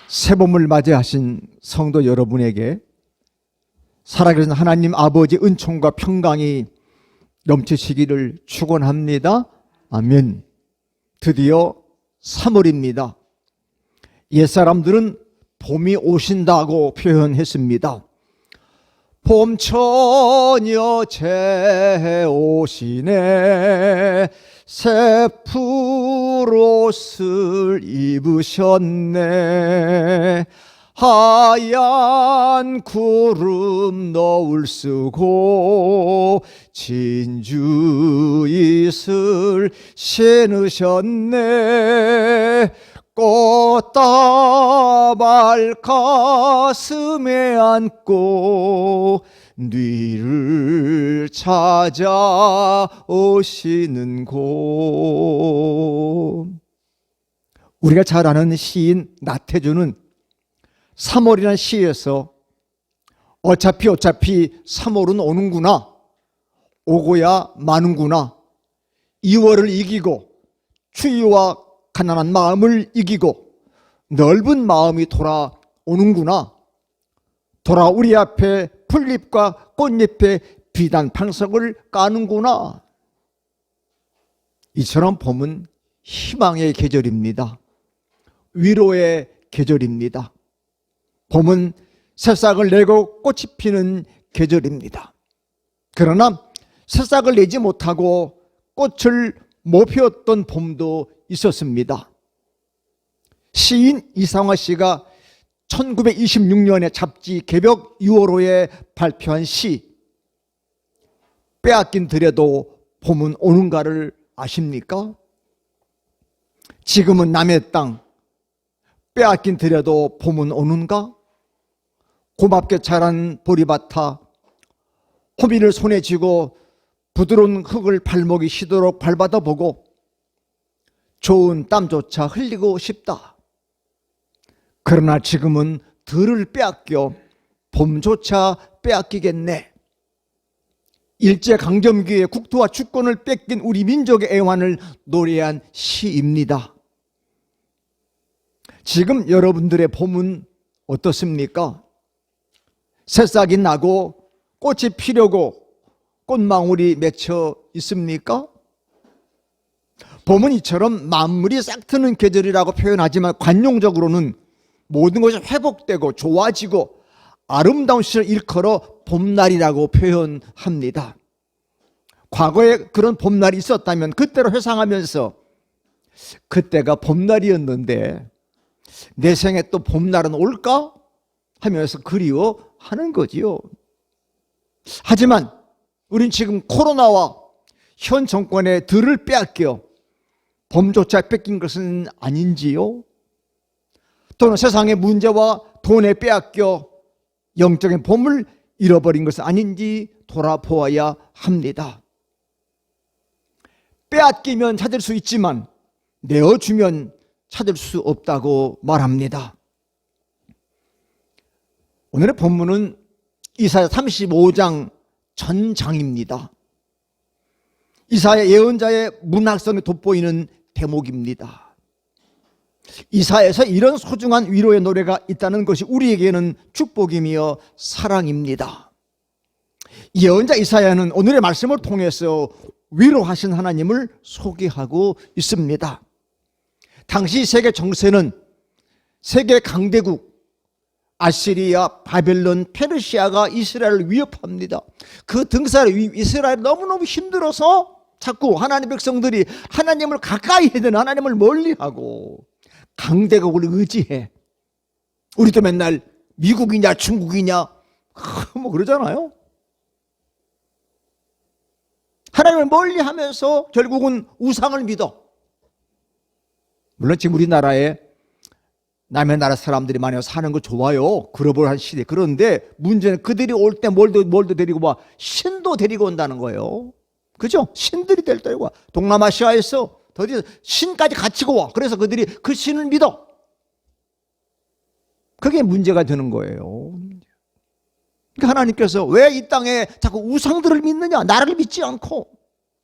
새봄을 맞이하신 성도 여러분에게 살아계신 하나님 아버지 은총과 평강이 넘치시기를 축원합니다. 아멘. 드디어 3월입니다. 옛사람들은 봄이 오신다고 표현했습니다. 봄처녀 재오시네, 새 푸롯을 입으셨네, 하얀 구름 너울 쓰고 진주 이슬 신으셨네, 꽃다발 가슴에 안고 뉘를 찾아오시는 곳. 우리가 잘 아는 시인 나태주는 3월이라는 시에서 어차피 3월은 오는구나, 오고야 마는구나, 2월을 이기고 추위와 가난한 마음을 이기고 넓은 마음이 돌아오는구나, 돌아 우리 앞에 풀잎과 꽃잎의 비단 방석을 까는구나. 이처럼 봄은 희망의 계절입니다. 위로의 계절입니다. 봄은 새싹을 내고 꽃이 피는 계절입니다. 그러나 새싹을 내지 못하고 꽃을 못 피웠던 봄도 있었습니다. 시인 이상화 씨가 1926년에 잡지 개벽 6월호에 발표한 시 빼앗긴 들에도 봄은 오는가를 아십니까? 지금은 남의 땅, 빼앗긴 들에도 봄은 오는가? 고맙게 자란 보리밭아, 호미를 손에 쥐고 부드러운 흙을 발목이 쉬도록 밟아다 보고 좋은 땀조차 흘리고 싶다. 그러나 지금은 들을 빼앗겨 봄조차 빼앗기겠네. 일제강점기에 국토와 주권을 뺏긴 우리 민족의 애환을 노래한 시입니다. 지금 여러분들의 봄은 어떻습니까? 새싹이 나고 꽃이 피려고 꽃망울이 맺혀 있습니까? 봄은 이처럼 만물이 싹트는 계절이라고 표현하지만 관용적으로는 모든 것이 회복되고 좋아지고 아름다운 시절 일컬어 봄날이라고 표현합니다. 과거에 그런 봄날이 있었다면 그때로 회상하면서 그때가 봄날이었는데 내 생에 또 봄날은 올까? 하면서 그리워하는 거지요. 하지만 우린 지금 코로나와 현 정권의 들을 빼앗겨 봄조차 뺏긴 것은 아닌지요? 또는 세상의 문제와 돈에 빼앗겨 영적인 봄을 잃어버린 것은 아닌지 돌아보아야 합니다. 빼앗기면 찾을 수 있지만 내어주면 찾을 수 없다고 말합니다. 오늘의 본문은 이사야 35장 전장입니다. 이사야 예언자의 문학성이 돋보이는 대목입니다. 이사야에서 이런 소중한 위로의 노래가 있다는 것이 우리에게는 축복이며 사랑입니다. 예언자 이사야는 오늘의 말씀을 통해서 위로하신 하나님을 소개하고 있습니다. 당시 세계 정세는 세계 강대국 아시리아, 바벨론, 페르시아가 이스라엘을 위협합니다. 그 등살이 이스라엘이 너무너무 힘들어서 자꾸 하나님 백성들이 하나님을 가까이 해야 되는 하나님을 멀리하고 강대국을 의지해. 우리도 맨날 미국이냐 중국이냐 뭐 그러잖아요. 하나님을 멀리하면서 결국은 우상을 믿어. 물론 지금 우리나라에 남의 나라 사람들이 많이 사는 거 좋아요. 글로벌한 시대. 그런데 문제는 그들이 올 때 뭘도 데리고 와? 신도 데리고 온다는 거예요. 그죠? 신들이 될 때고 동남아시아에서 더디 신까지 갖추고 와. 그래서 그들이 그 신을 믿어. 그게 문제가 되는 거예요. 그러니까 하나님께서 왜 이 땅에 자꾸 우상들을 믿느냐? 나를 믿지 않고.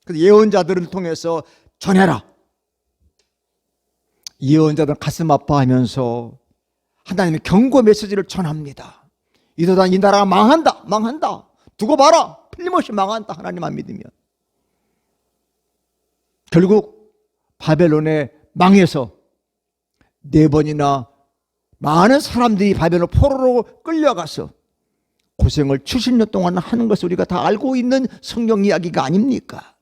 그래서 예언자들을 통해서 전해라. 예언자들 가슴 아파하면서 하나님의 경고 메시지를 전합니다. 이러다 이 나라가 망한다, 망한다. 두고 봐라, 틀림없이 망한다. 하나님만 믿으면. 결국 바벨론에 망해서 4번이나 많은 사람들이 바벨론 포로로 끌려가서 고생을 70년 동안 하는 것을 우리가 다 알고 있는 성경 이야기가 아닙니까?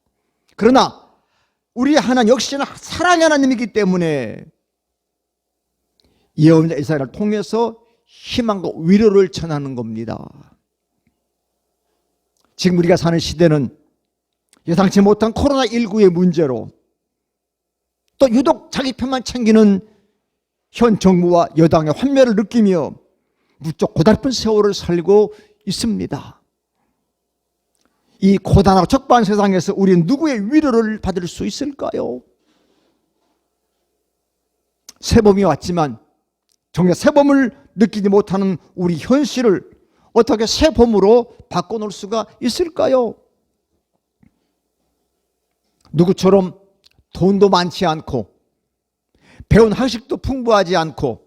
그러나 우리 하나님 역시나 사랑의 하나님이기 때문에 예언자 이사야를 통해서 희망과 위로를 전하는 겁니다. 지금 우리가 사는 시대는 예상치 못한 코로나19의 문제로 또 유독 자기 편만 챙기는 현 정부와 여당의 환멸을 느끼며 무척 고달픈 세월을 살고 있습니다. 이 고단하고 척박한 세상에서 우리는 누구의 위로를 받을 수 있을까요? 새봄이 왔지만 정말 새봄을 느끼지 못하는 우리 현실을 어떻게 새봄으로 바꿔놓을 수가 있을까요? 누구처럼 돈도 많지 않고 배운 학식도 풍부하지 않고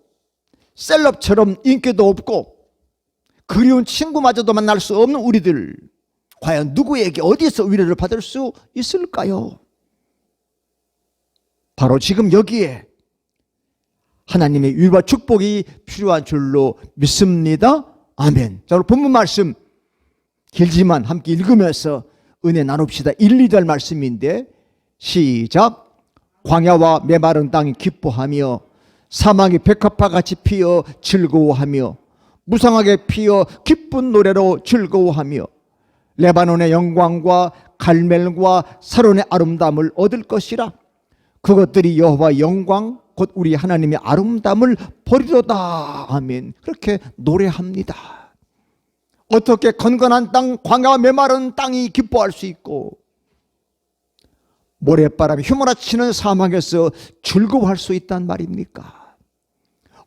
셀럽처럼 인기도 없고 그리운 친구마저도 만날 수 없는 우리들, 과연 누구에게 어디서 위로를 받을 수 있을까요? 바로 지금 여기에 하나님의 위로와 축복이 필요한 줄로 믿습니다. 아멘. 자, 오늘 본문 말씀 길지만 함께 읽으면서 은혜 나눕시다. 1, 2절 말씀인데 시작. 광야와 메마른 땅이 기뻐하며 사막이 백합화같이 피어 즐거워하며 무성하게 피어 기쁜 노래로 즐거워하며 레바논의 영광과 갈멜과 사론의 아름다움을 얻을 것이라. 그것들이 여호와의 영광 곧 우리 하나님의 아름다움을 버리로다. 아멘. 그렇게 노래합니다. 어떻게 건건한 땅, 광야와 메마른 땅이 기뻐할 수 있고 모래바람이 휘몰아치는 사막에서 즐거워할 수 있단 말입니까?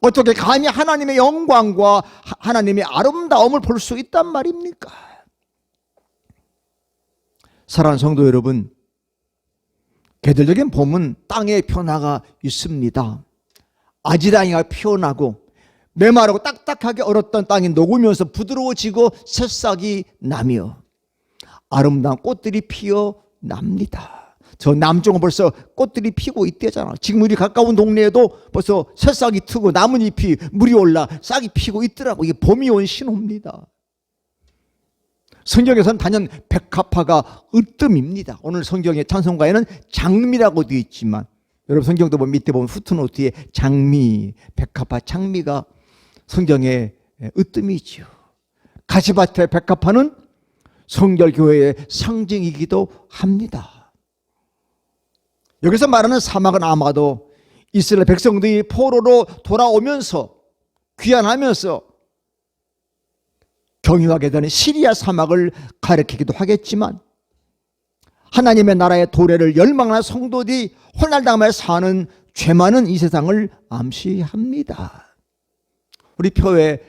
어떻게 감히 하나님의 영광과 하나님의 아름다움을 볼 수 있단 말입니까? 사랑하는 성도 여러분, 계절적인 봄은 땅에 변화가 있습니다. 아지랑이가 피어나고 메마르고 딱딱하게 얼었던 땅이 녹으면서 부드러워지고 새싹이 나며 아름다운 꽃들이 피어납니다. 저 남쪽은 벌써 꽃들이 피고 있대잖아. 지금 우리 가까운 동네에도 벌써 새싹이 트고 나뭇잎이 물이 올라 싹이 피고 있더라고. 이게 봄이 온 신호입니다. 성경에서는 단연 백합화가 으뜸입니다. 오늘 성경의 찬송가에는 장미라고 되어 있지만 여러분 성경도 보면 밑에 보면 후트노트에 장미, 백합화, 장미가 성경의 으뜸이지요. 가시밭의 백합화는 성결교회의 상징이기도 합니다. 여기서 말하는 사막은 아마도 이스라엘 백성들이 포로로 돌아오면서 귀환하면서 경유하게 되는 시리아 사막을 가리키기도 하겠지만 하나님의 나라의 도래를 열망하는 성도들이 혼날당하며 사는 죄 많은 이 세상을 암시합니다. 우리 표에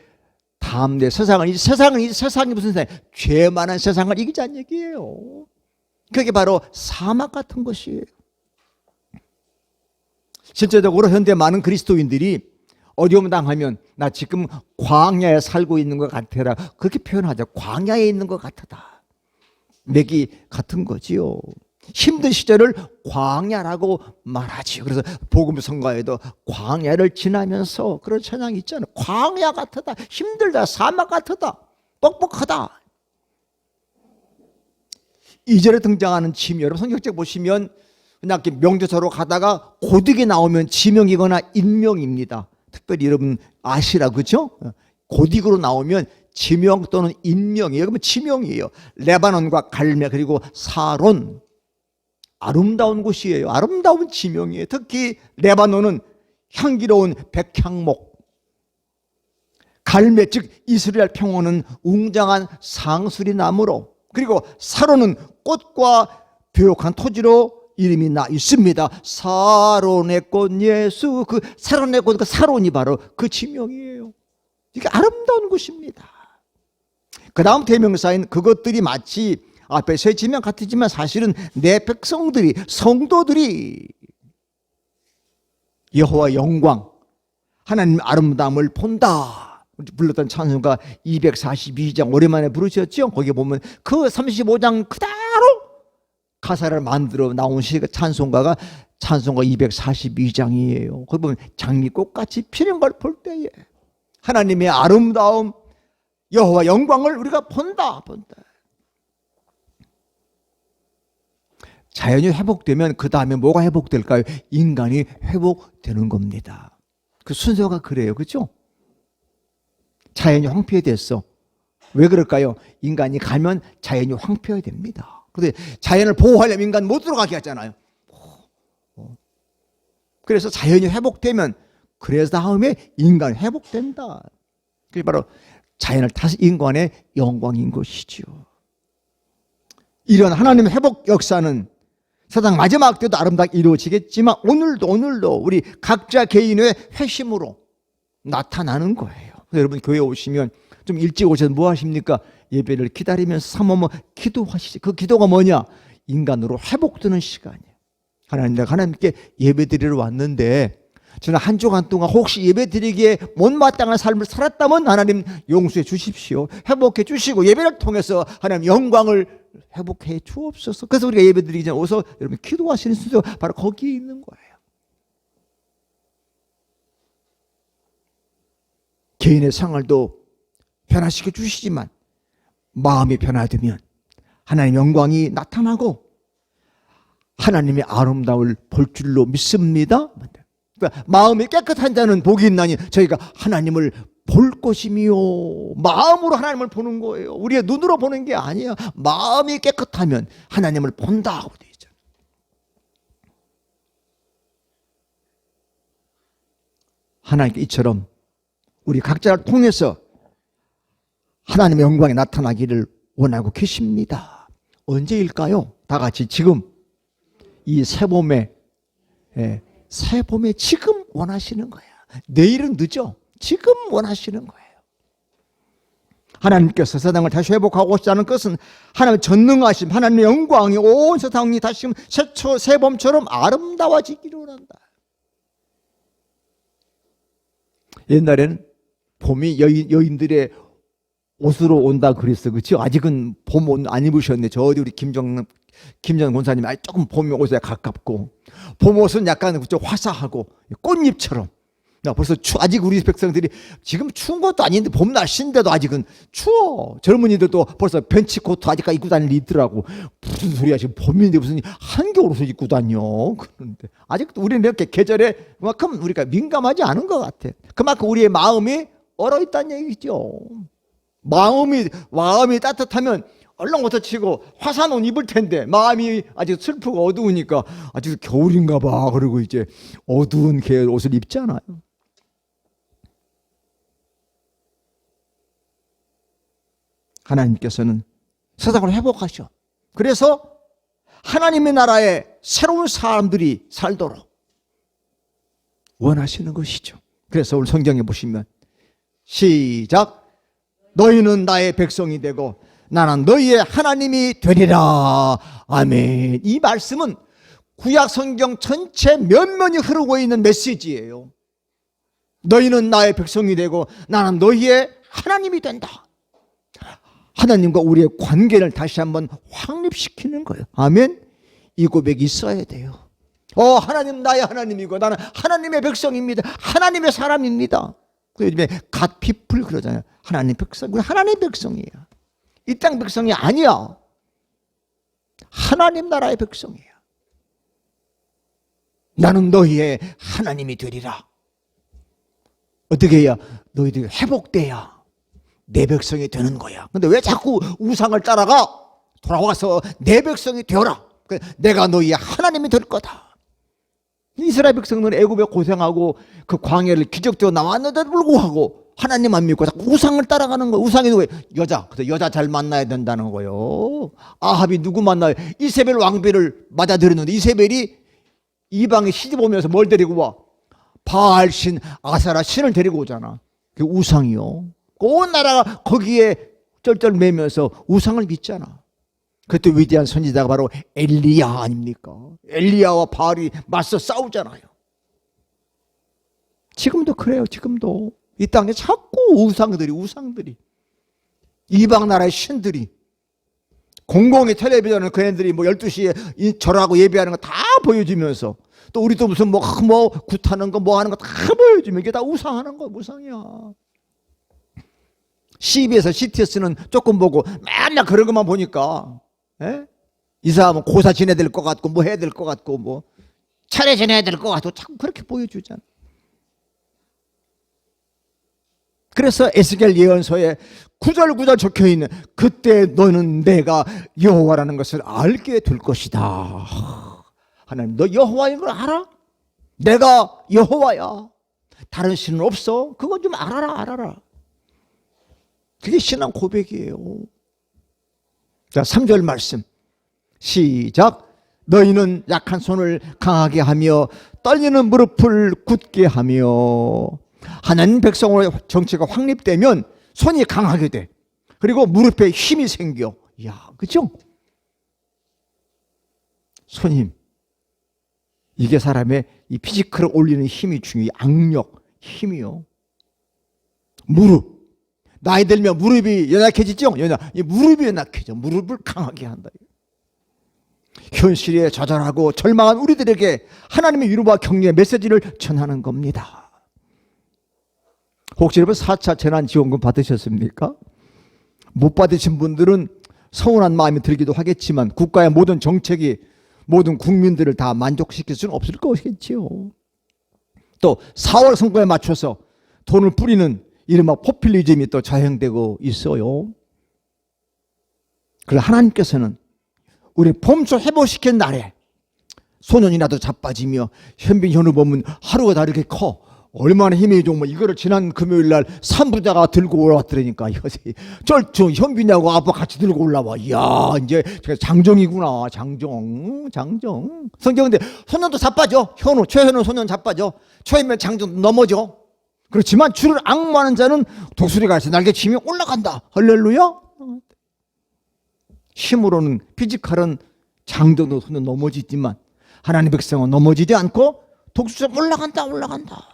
다음대 세상이 무슨 세상? 죄 많은 세상을 이기자는 얘기예요. 그게 바로 사막 같은 것이에요. 실제적으로 현대 많은 그리스도인들이 어려움 당하면 나 지금 광야에 살고 있는 것 같아라 그렇게 표현하죠. 광야에 있는 것 같다. 맥이 같은 거지요. 힘든 시절을 광야라고 말하지요. 그래서 복음 성가에도 광야를 지나면서 그런 찬양이 있잖아요. 광야 같다, 힘들다, 사막 같다, 뻑뻑하다. 2절에 등장하는 지명, 여러분 성경책 보시면 그냥 명조사로 가다가 고딕이 나오면 지명이거나 인명입니다. 특별히 여러분 아시라 그죠? 고딕으로 나오면 지명 또는 인명이에요. 그러면 지명이에요. 레바논과 갈멜 그리고 사론, 아름다운 곳이에요. 아름다운 지명이에요. 특히 레바논은 향기로운 백향목, 갈멜 즉 이스라엘 평원은 웅장한 상수리 나무로, 그리고 사론은 꽃과 벼옥한 토지로 이름이 나 있습니다. 사론의 꽃 예수, 그 사론의 꽃, 그 사론이 바로 그 지명이에요. 이게 아름다운 곳입니다. 그 다음 대명사인 그것들이 마치 앞에 세 지명 같지만 사실은 내 백성들이, 성도들이 여호와 영광, 하나님 아름다움을 본다. 불렀던 찬송가 242장 오랜만에 부르셨죠? 거기 보면 그 35장 그대로 가사를 만들어 나온 찬송가가 찬송가 242장이에요. 거기 보면 장미꽃같이 피는 걸 볼 때에 하나님의 아름다움, 여호와 영광을 우리가 본다. 자연이 회복되면 그 다음에 뭐가 회복될까요? 인간이 회복되는 겁니다. 그 순서가 그래요. 그렇죠? 자연이 황폐됐어. 왜 그럴까요? 인간이 가면 자연이 황폐됩니다. 그런데 자연을 보호하려면 인간 못 들어가게 하잖아요. 그래서 자연이 회복되면 그래서 다음에 인간이 회복된다. 그게 바로 자연을 타서 인간의 영광인 것이죠. 이런 하나님의 회복 역사는 세상 마지막 때도 아름답게 이루어지겠지만 오늘도 우리 각자 개인의 회심으로 나타나는 거예요. 여러분 교회 오시면 좀 일찍 오셔서 뭐 하십니까? 예배를 기다리면서 삼엄 기도하시죠. 그 기도가 뭐냐? 인간으로 회복되는 시간이에요. 하나님, 내가 하나님께 예배 드리러 왔는데 저는 한 주간 동안 혹시 예배 드리기에 못마땅한 삶을 살았다면 하나님 용서해 주십시오. 회복해 주시고 예배를 통해서 하나님 영광을 회복해 주옵소서. 그래서 우리가 예배 드리기 전에 어서 여러분 기도하시는 순서가 바로 거기에 있는 거예요. 개인의 생활도 변화시켜 주시지만 마음이 변화되면 하나님의 영광이 나타나고 하나님의 아름다움을 볼 줄로 믿습니다. 그러니까 마음이 깨끗한 자는 복이 있나니 저희가 하나님을 볼 것이며 마음으로 하나님을 보는 거예요. 우리의 눈으로 보는 게 아니야. 마음이 깨끗하면 하나님을 본다고 되어 있잖아요. 하나님께 이처럼 우리 각자를 통해서 하나님의 영광이 나타나기를 원하고 계십니다. 언제일까요? 다 같이 지금 이 새봄에 지금 원하시는 거야. 내일은 늦어. 지금 원하시는 거예요. 하나님께서 세상을 다시 회복하고 싶다는 것은 하나님의 전능하심, 하나님의 영광이 온 세상이 다시 새봄처럼 아름다워지기를 원한다. 옛날에는 봄이 여인들의 옷으로 온다 그랬어. 그렇죠? 아직은 봄 옷 안 입으셨네. 저 어디 우리 김정 권사님 조금 봄 옷에 가깝고, 봄 옷은 약간 화사하고 꽃잎처럼. 벌써 아직 우리 백성들이 지금 추운 것도 아닌데 봄 날씨인데도 아직은 추워. 젊은이들도 벌써 벤치코트 아직까지 입고 다니는 있더라고. 무슨 소리야, 지금 봄인데 무슨 한겨울 옷을 입고 다녀. 그런데 아직도 우리는 이렇게 계절에 그만큼 우리가 민감하지 않은 것 같아. 그만큼 우리의 마음이 얼어 있다는 얘기죠. 마음이 따뜻하면 얼른 옷을 치고 화사한 옷 입을 텐데 마음이 아직 슬프고 어두우니까 아직 겨울인가 봐 그러고 이제 어두운 계열 옷을 입잖아요. 하나님께서는 세상을 회복하셔. 그래서 하나님의 나라에 새로운 사람들이 살도록 원하시는 것이죠. 그래서 오늘 성경에 보시면 시작. 너희는 나의 백성이 되고 나는 너희의 하나님이 되리라. 아멘. 이 말씀은 구약 성경 전체 면면이 흐르고 있는 메시지예요. 너희는 나의 백성이 되고 나는 너희의 하나님이 된다. 하나님과 우리의 관계를 다시 한번 확립시키는 거예요. 아멘. 이 고백이 있어야 돼요. 하나님 나의 하나님이고 나는 하나님의 백성입니다. 하나님의 사람입니다. 그 요즘에 갓 피플 그러잖아요. 하나님 백성. 우리 하나님 백성이에요. 이 땅 백성이 아니야. 하나님 나라의 백성이야. 나는 너희의 하나님이 되리라. 어떻게 해야? 너희들이 회복돼야 내 백성이 되는 거야. 근데 왜 자꾸 우상을 따라가? 돌아와서 내 백성이 되어라. 내가 너희의 하나님이 될 거다. 이스라엘 백성들은 애굽에 고생하고 그 광야를 기적되어 나왔는데도 불구하고 하나님 안 믿고 자꾸 우상을 따라가는 거예요. 우상이 누구예요? 여자. 그래서 여자 잘 만나야 된다는 거예요. 아합이 누구 만나요? 이세벨 왕비를 맞아들였는데 이세벨이 이방에 시집 오면서 뭘 데리고 와? 바알신, 아세라 신을 데리고 오잖아. 그 우상이요. 온 나라가 거기에 쩔쩔매면서 우상을 믿잖아. 그때 위대한 선지자가 바로 엘리야 아닙니까? 엘리야와 바알이 맞서 싸우잖아요. 지금도 그래요. 지금도 이 땅에 자꾸 우상들이 이방 나라의 신들이 공공의 텔레비전을 그네들이 뭐 12시에 절하고 예배하는 거 다 보여주면서 또 우리도 무슨 뭐 굿하는 거 뭐 하는 거 다 보여주면 이게 다 우상하는 거야. 우상이야. CBS, CTS는 조금 보고 맨날 그런 것만 보니까 이 사람은 고사 지내야 될 것 같고 뭐 해야 될 것 같고 뭐 차례 지내야 될 것 같고 자꾸 그렇게 보여주잖아. 그래서 에스겔 예언서에 구절구절 적혀있는 그때 너는 내가 여호와라는 것을 알게 될 것이다. 하나님 너 여호와인 걸 알아? 내가 여호와야. 다른 신은 없어. 그건 좀 알아라. 그게 신앙 고백이에요. 자, 3절 말씀 시작. 너희는 약한 손을 강하게 하며 떨리는 무릎을 굳게 하며. 하나님 백성의 정체가 확립되면 손이 강하게 돼. 그리고 무릎에 힘이 생겨. 이야, 그죠? 손힘. 이게 사람의 이 피지컬을 올리는 힘이 중요해. 악력, 힘이요. 무릎. 나이 들면 무릎이 연약해지죠? 이 무릎이 연약해져. 무릎을 강하게 한다. 현실에 좌절하고 절망한 우리들에게 하나님의 위로와 격려의 메시지를 전하는 겁니다. 혹시 여러분 4차 재난지원금 받으셨습니까? 못 받으신 분들은 서운한 마음이 들기도 하겠지만 국가의 모든 정책이 모든 국민들을 다 만족시킬 수는 없을 것이겠지요. 또 4월 선거에 맞춰서 돈을 뿌리는 이른바 포퓰리즘이 또 자행되고 있어요. 그래서 하나님께서는 우리 봄초 회복시킨 날에 소년이라도 자빠지며 현빈 현우 보면 하루가 다르게 커. 얼마나 힘이 좋으면 이거를 지난 금요일 날 산부자가 들고 올라왔더라니까. 저 현빈이하고 아빠 같이 들고 올라와. 이야, 이제 장정이구나. 장정. 성경인데 소년도 자빠져. 최현우 소년 자빠져. 초이면 장정 넘어져. 그렇지만 주를 앙모하는 자는 독수리가 있어 날개치며 올라간다. 할렐루야. 힘으로는 피지컬은 장정도 소년 넘어지지만 하나님 백성은 넘어지지 않고 독수리가 올라간다.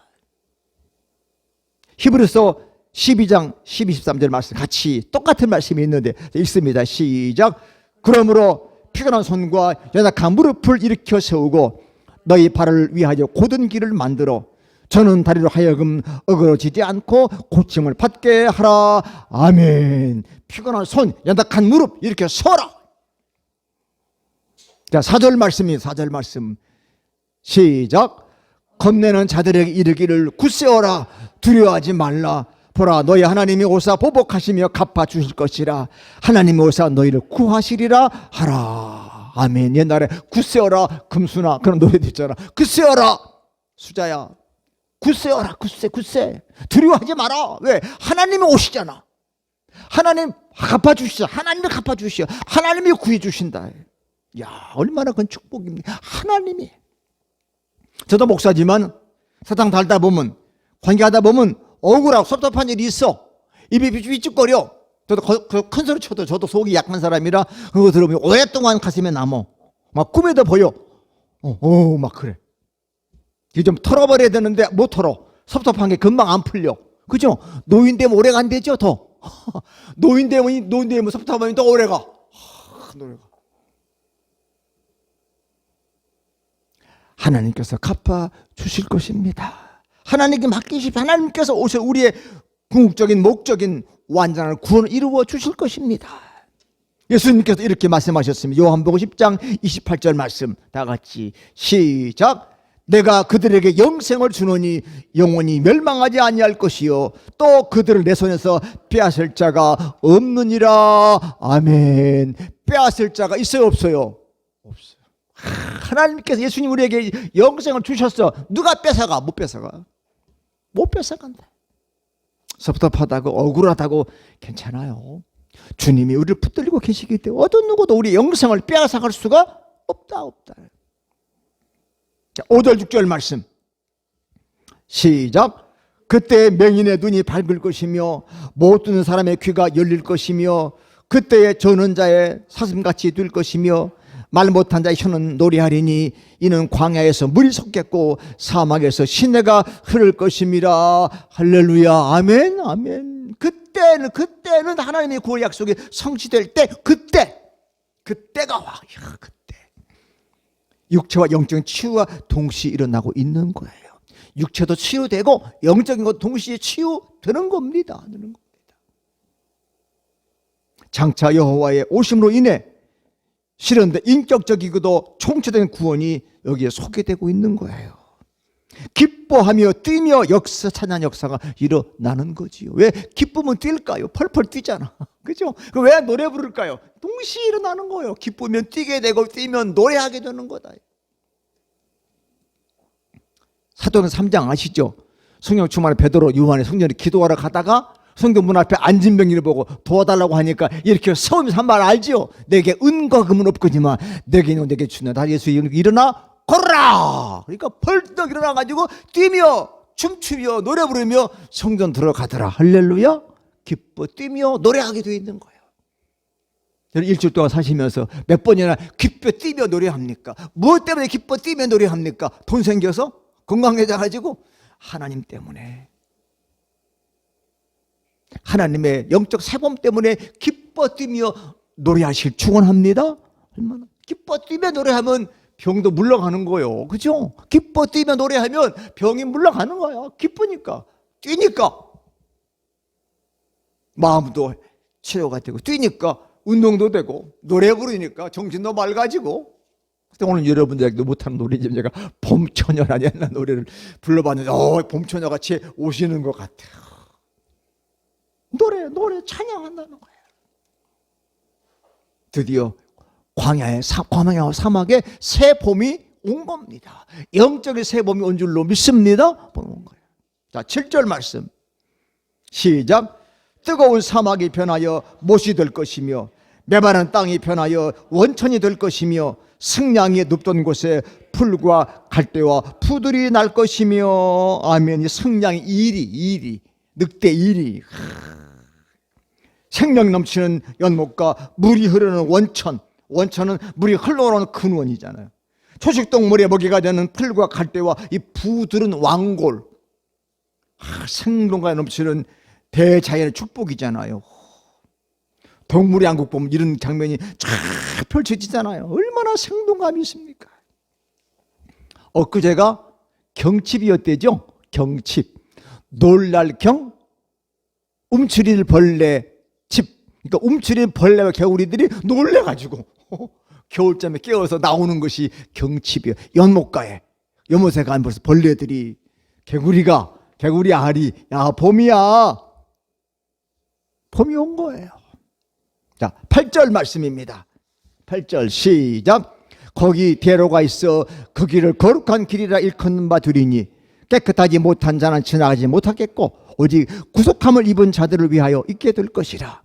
히브리서 12장 12, 13절 말씀 같이 똑같은 말씀이 있는데 읽습니다. 시작. 그러므로 피곤한 손과 연약한 무릎을 일으켜 세우고 너희 발을 위하여 곧은 길을 만들어 저는 다리로 하여금 어그러지지 않고 고침을 받게 하라. 아멘. 피곤한 손, 연약한 무릎 이렇게 서라. 자, 4절 말씀입니다. 4절 말씀 시작. 겁내는 자들에게 이르기를 굳세어라. 두려워하지 말라. 보라 너희 하나님이 오사 보복하시며 갚아주실 것이라. 하나님이 오사 너희를 구하시리라 하라. 아멘. 옛날에 굳세어라 금수나 그런 노래도 있잖아. 굳세어라 수자야. 굳세어라 굳세. 두려워하지 마라. 왜? 하나님이 오시잖아. 하나님 갚아주시죠. 하나님이 갚아주시죠. 하나님이 구해주신다. 야, 얼마나 큰 축복입니까? 하나님이. 저도 목사지만 사탕 달다 보면 관계하다 보면 억울하고 섭섭한 일이 있어. 입이 삐죽거려. 저도 큰 소리 쳐도 저도 속이 약한 사람이라 그거 들으면 오랫동안 가슴에 남어. 막 꿈에도 보여. 막 그래. 이게 좀 털어버려야 되는데 못 털어. 섭섭한 게 금방 안 풀려. 그죠? 노인 되면 오래 간대죠 더. 노인 되면 섭섭하면 더 오래 가. 하나님께서 갚아 주실 것입니다. 하나님께 맡기십시오. 하나님께서 오셔 우리의 궁극적인 목적인 완전한 구원을 이루어 주실 것입니다. 예수님께서 이렇게 말씀하셨습니다. 요한복음 10장 28절 말씀 다 같이 시작. 내가 그들에게 영생을 주노니 영원히 멸망하지 아니할 것이요 또 그들을 내 손에서 빼앗을 자가 없느니라. 아멘. 빼앗을 자가 있어요 없어요? 없어요. 하나님께서 예수님 우리에게 영생을 주셨어. 누가 뺏어가? 못 뺏어가. 못 뺏어간다. 섭섭하다고 억울하다고 괜찮아요. 주님이 우리를 붙들고 계시기 때문에 어떤 누구도 우리 영생을 빼앗아갈 수가 없다. 자, 5절 6절 말씀 시작. 그때 맹인의 눈이 밝을 것이며 못 듣는 사람의 귀가 열릴 것이며 그때의 전원자의 사슴같이 될 것이며 말 못한 자의 혀는 노래하리니 이는 광야에서 물이 솟겠고 사막에서 시내가 흐를 것임이라. 할렐루야. 아멘. 아멘. 그때는 하나님의 구원 약속이 성취될 때, 그때가 와. 야, 그때 육체와 영적인 치유가 동시에 일어나고 있는 거예요. 육체도 치유되고 영적인 것 동시에 치유되는 겁니다. 장차 여호와의 오심으로 인해 실현된 인격적이고도 총체적인 구원이 여기에 소개되고 있는 거예요. 기뻐하며 뛰며 찬양 역사가 일어나는 거지요. 왜 기쁘면 뛸까요? 펄펄 뛰잖아. 그죠? 왜 노래 부를까요? 동시에 일어나는 거예요. 기쁘면 뛰게 되고 뛰면 노래하게 되는 거다. 사도행전 3장 아시죠? 성령 충만한 베드로, 요한의 성전에 기도하러 가다가 성경 문 앞에 앉은 병이를 보고 도와달라고 하니까 이렇게 서면서 한 말 알지요? 내게 은과 금은 없거니와 내게 있는 내게 주나. 다 예수 이름으로 일어나 걸어라. 그러니까 벌떡 일어나가지고 뛰며 춤추며 노래 부르며 성전 들어가더라. 할렐루야. 기뻐 뛰며 노래하게 되어 있는 거예요. 일주일 동안 사시면서 몇 번이나 기뻐 뛰며 노래합니까? 무엇 때문에 기뻐 뛰며 노래합니까? 돈 생겨서? 건강해져가지고? 하나님 때문에. 하나님의 영적 세범 때문에 기뻐 뛰며 노래하실 축원합니다. 얼마나 기뻐 뛰며 노래하면 병도 물러가는 거예요. 그죠? 기뻐 뛰며 노래하면 병이 물러가는 거야. 기쁘니까, 뛰니까 마음도 치료가 되고, 뛰니까 운동도 되고, 노래 부르니까 정신도 맑아지고. 오늘 여러분들에게도 못하는 노래지만 제가 봄처녀라는 옛날 노래를 불러봤는데 봄처녀같이 오시는 것 같아요. 노래 찬양한다는 거예요. 드디어 광야의 사막에 새 봄이 온 겁니다. 영적인 새 봄이 온 줄로 믿습니다. 온 거예요. 자, 7절 말씀 시작. 뜨거운 사막이 변하여 못이 될 것이며 메마른 땅이 변하여 원천이 될 것이며 승냥이 눕던 곳에 풀과 갈대와 푸들이 날 것이며. 아멘. 승냥이 이리 늑대 이리 생명 넘치는 연못과 물이 흐르는 원천은 물이 흘러오는 근원이잖아요. 초식동물의 먹이가 되는 풀과 갈대와 이 푸들은 왕골, 생동감 넘치는 대자연의 축복이잖아요. 동물의 왕국 보면 이런 장면이 쫙 펼쳐지잖아요. 얼마나 생동감이 있습니까? 엊그제가 경칩이었대죠. 경칩. 놀랄 경, 움츠릴 벌레 집. 그러니까 움츠릴 벌레와 개구리들이 놀래가지고 겨울잠에 깨어서 나오는 것이 경칩이에요. 연못가에, 연못에 가면 벌써 벌레들이, 개구리 알이, 야 봄이야. 봄이 온 거예요. 자, 8절 말씀입니다. 8절 시작. 거기 대로가 있어 그 길을 거룩한 길이라 일컫는 바 두리니 깨끗하지 못한 자는 지나가지 못하겠고 오직 구속함을 입은 자들을 위하여 있게 될 것이라.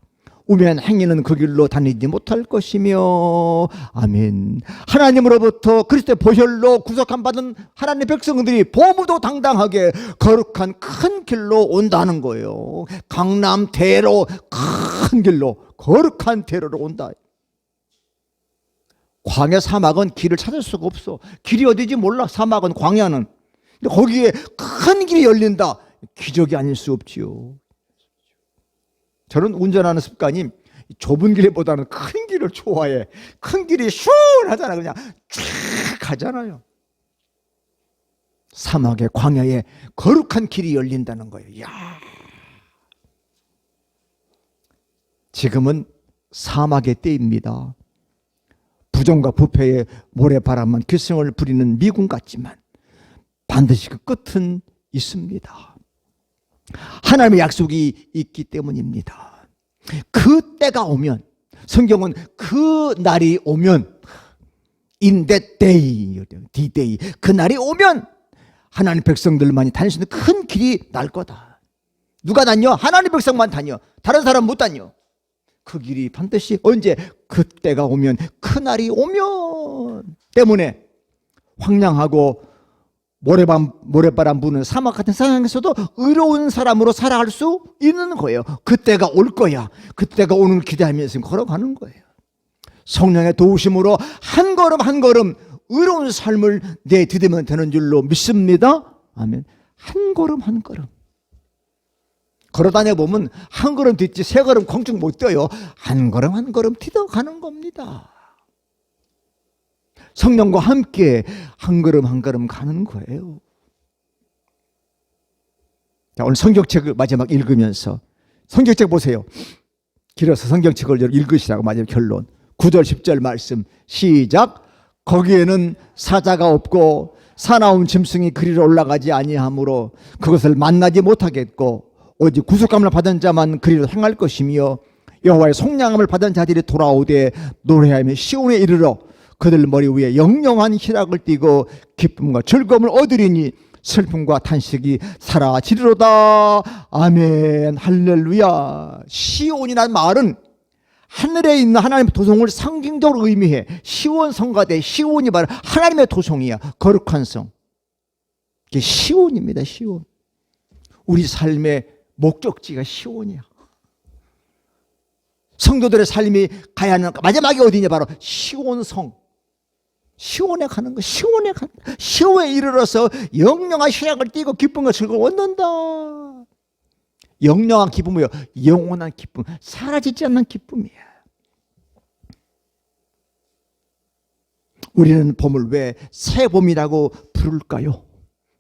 우면 행위는 그 길로 다니지 못할 것이며. 아멘. 하나님으로부터 그리스도의 보혈로 구속함 받은 하나님의 백성들이 보무도 당당하게 거룩한 큰 길로 온다는 거예요. 강남 대로 큰 길로, 거룩한 대로로 온다. 광야 사막은 길을 찾을 수가 없어. 길이 어디지 몰라. 사막은, 광야는. 근데 거기에 큰 길이 열린다. 기적이 아닐 수 없지요. 저는 운전하는 습관이 좁은 길보다는 큰 길을 좋아해. 큰 길이 시원하잖아. 그냥 쫙 가잖아요. 사막의 광야에 거룩한 길이 열린다는 거예요. 이야. 지금은 사막의 때입니다. 부정과 부패의 모래바람만 기승을 부리는 미군 같지만 반드시 그 끝은 있습니다. 하나님의 약속이 있기 때문입니다. 그 때가 오면, 성경은 그 날이 오면, in that day, D-Day, 그 날이 오면 하나님 백성들만이 다닐 수 있는 큰 길이 날 거다. 누가 다녀? 하나님 백성만 다녀. 다른 사람 못 다녀. 그 길이 반드시 언제? 그 때가 오면, 그 날이 오면 때문에 황량하고 모래바람 부는 사막 같은 상황에서도 의로운 사람으로 살아갈 수 있는 거예요. 그때가 올 거야. 그때가 오는 기대하면서 걸어가는 거예요. 성령의 도우심으로 한 걸음 한 걸음 의로운 삶을 내디디면 되는 줄로 믿습니다. 아멘. 한 걸음 한 걸음. 걸어다녀 보면 한 걸음 뒤지 세 걸음 공중 못 뛰어요. 한 걸음 한 걸음 뛰어가는 겁니다. 성령과 함께 한 걸음 한 걸음 가는 거예요. 자, 오늘 성경책을 마지막 읽으면서 성경책 보세요. 길어서 성경책을 읽으시라고 마지막 결론. 9절 10절 말씀 시작. 거기에는 사자가 없고 사나운 짐승이 그리로 올라가지 아니하므로 그것을 만나지 못하겠고 오직 구속함을 받은 자만 그리로 행할 것이며 여호와의 속량함을 받은 자들이 돌아오되 노래하며 시온에 이르러 그들 머리 위에 영영한 희락을 띠고 기쁨과 즐거움을 얻으리니 슬픔과 탄식이 사라지리로다. 아멘. 할렐루야. 시온이라는 말은 하늘에 있는 하나님의 도성을 상징적으로 의미해. 시온 성가대 시온이 바로 하나님의 도성이야. 거룩한 성. 이게 시온입니다. 시온. 우리 삶의 목적지가 시온이야. 성도들의 삶이 가야 하는 마지막이 어디냐? 바로 시온성. 시온에 가는 거. 시온에 가는 거. 시온에 이르러서 영영한 희락을 띠고 기쁨과 즐거움을 얻는다. 영영한 기쁨이요, 영원한 기쁨, 사라지지 않는 기쁨이야. 우리는 봄을 왜 새 봄이라고 부를까요?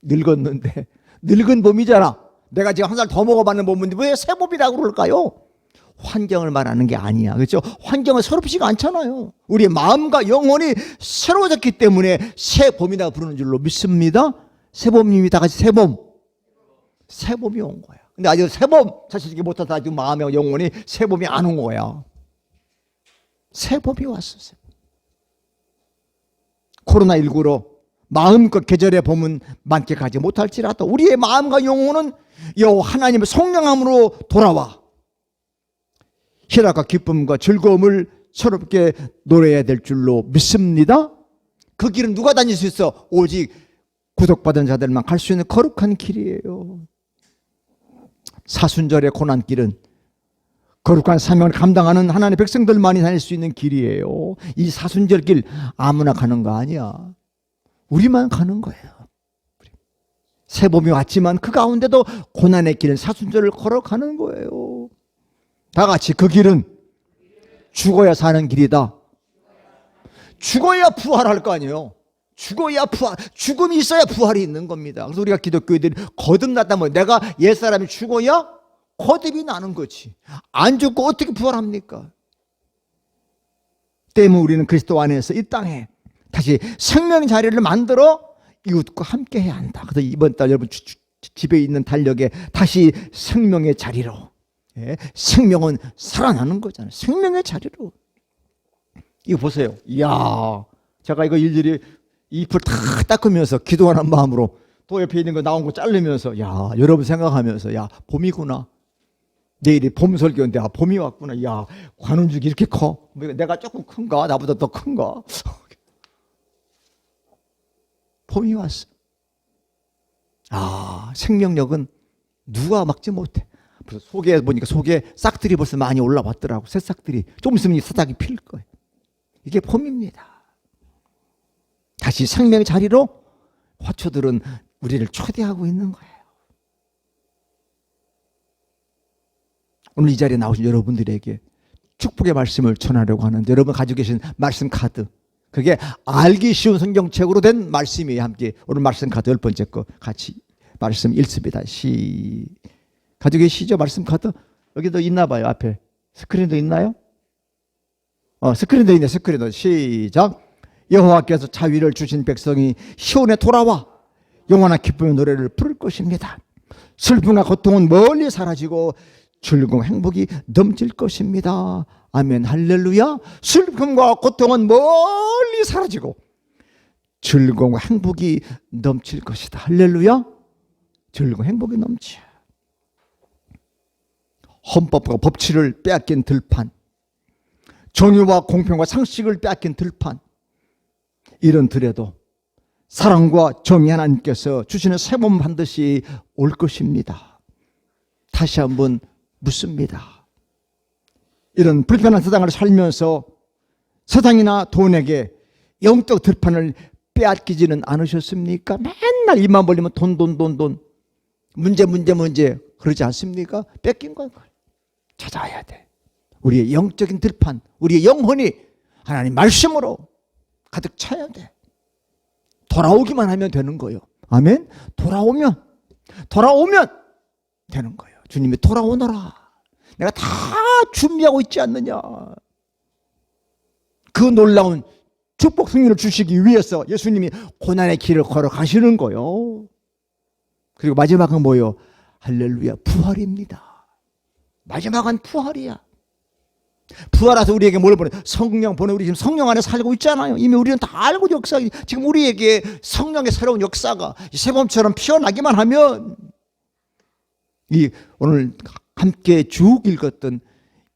늙었는데 늙은 봄이잖아. 내가 지금 한 살 더 먹어봤는 봄인데 왜 새 봄이라고 그럴까요? 환경을 말하는 게 아니야. 그렇죠? 환경은 새롭지가 않잖아요. 우리의 마음과 영혼이 새로워졌기 때문에 새 봄이라고 부르는 줄로 믿습니다. 새 봄님이 다 같이 새 봄. 새 봄이 온 거야. 근데 아직 새 봄 사실 못하다 아직 마음의 영혼이 새 봄이 안 온 거야. 새 봄이 왔어. 새 봄. 코로나19로 마음껏 계절의 봄은 만끽하지 못할지라도 우리의 마음과 영혼은 여호와 하나님의 성령함으로 돌아와 희락과 기쁨과 즐거움을 새롭게 노래해야 될 줄로 믿습니다. 그 길은 누가 다닐 수 있어? 오직 구속받은 자들만 갈 수 있는 거룩한 길이에요. 사순절의 고난길은 거룩한 사명을 감당하는 하나님의 백성들만이 다닐 수 있는 길이에요. 이 사순절 길 아무나 가는 거 아니야. 우리만 가는 거예요. 새 봄이 왔지만 그 가운데도 고난의 길은 사순절을 걸어가는 거예요. 다 같이 그 길은 죽어야 사는 길이다. 죽어야 부활할 거 아니에요. 죽어야 부활, 죽음이 있어야 부활이 있는 겁니다. 그래서 우리가 기독교인들이 거듭났다면 내가 옛사람이 죽어야 거듭이 나는 거지. 안 죽고 어떻게 부활합니까? 때문에 우리는 그리스도 안에서 이 땅에 다시 생명의 자리를 만들어 이웃과 함께 해야 한다. 그래서 이번 달 여러분 집에 있는 달력에 다시 생명의 자리로. 예, 생명은 살아나는 거잖아요. 생명의 자리로. 이거 보세요. 이야, 제가 이거 일일이 잎을 다 닦으면서 기도하는 마음으로 또 옆에 있는 거 나온 거 자르면서 야, 여러분 생각하면서 야, 봄이구나. 내일이 봄 설교인데 아, 봄이 왔구나. 야, 관운죽이 이렇게 커. 내가 조금 큰가? 나보다 더 큰가? 봄이 왔어. 아, 생명력은 누가 막지 못해. 그래서 속에 보니까 속에 싹들이 벌써 많이 올라왔더라고. 새싹들이. 좀 있으면 이 새싹이 필 거예요. 이게 봄입니다. 다시 생명의 자리로 화초들은 우리를 초대하고 있는 거예요. 오늘 이 자리에 나오신 여러분들에게 축복의 말씀을 전하려고 하는데 여러분 가지고 계신 말씀 카드, 그게 알기 쉬운 성경책으로 된 말씀이에요. 함께 오늘 말씀 카드 10번째 거 같이 말씀 읽습니다. 가지고 계시죠? 말씀 카드? 여기도 있나 봐요. 앞에 스크린도 있나요? 스크린도 있네. 스크린도. 시작. 여호와께서 자위를 주신 백성이 시온에 돌아와 영원한 기쁨의 노래를 부를 것입니다. 슬픔과 고통은 멀리 사라지고 즐거움 행복이 넘칠 것입니다. 아멘. 할렐루야. 슬픔과 고통은 멀리 사라지고 즐거움과 행복이 넘칠 것이다. 할렐루야. 즐거움 행복이 넘쳐. 헌법과 법치를 빼앗긴 들판, 정의와 공평과 상식을 빼앗긴 들판, 이런 들에도 사랑과 정의 하나님께서 주시는 새 봄 반드시 올 것입니다. 다시 한번 묻습니다. 이런 불편한 세상을 살면서 세상이나 돈에게 영적 들판을 빼앗기지는 않으셨습니까? 맨날 입만 벌리면 돈. 문제. 그러지 않습니까? 뺏긴 건 찾아야 돼. 우리의 영적인 들판, 우리의 영혼이 하나님 말씀으로 가득 차야 돼. 돌아오기만 하면 되는 거예요. 아멘? 돌아오면 되는 거예요. 주님이 돌아오너라. 내가 다 준비하고 있지 않느냐. 그 놀라운 축복 승리를 주시기 위해서 예수님이 고난의 길을 걸어가시는 거예요. 그리고 마지막은 뭐예요? 할렐루야, 부활입니다. 마지막은 부활이야. 부활해서 우리에게 뭘 보내? 성령 보내. 우리 지금 성령 안에 살고 있잖아요. 이미 우리는 다 알고 역사. 지금 우리에게 성령의 새로운 역사가 새봄처럼 피어나기만 하면 이 오늘 함께 쭉 읽었던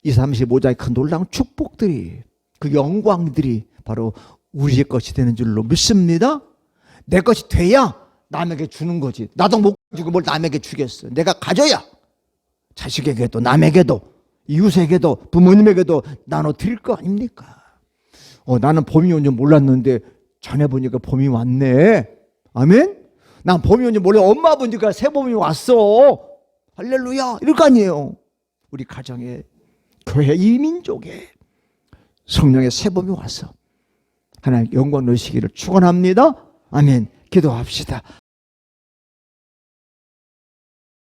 235장의 그 놀라운 축복들이, 그 영광들이 바로 우리의 것이 되는 줄로 믿습니다. 내 것이 돼야 남에게 주는 거지. 나도 못 가지고 뭘 남에게 주겠어. 내가 가져야 자식에게도 남에게도 이웃에게도 부모님에게도 나눠 드릴 거 아닙니까? 나는 봄이 온 줄 몰랐는데 자네 보니까 봄이 왔네. 아멘? 난 봄이 온 줄 몰라. 엄마 보니까 새봄이 왔어. 할렐루야. 이럴 거 아니에요. 우리 가정에, 교회, 이 민족에 성령의 새봄이 와서 하나님 영광 누리시기를 축원합니다. 아멘. 기도합시다.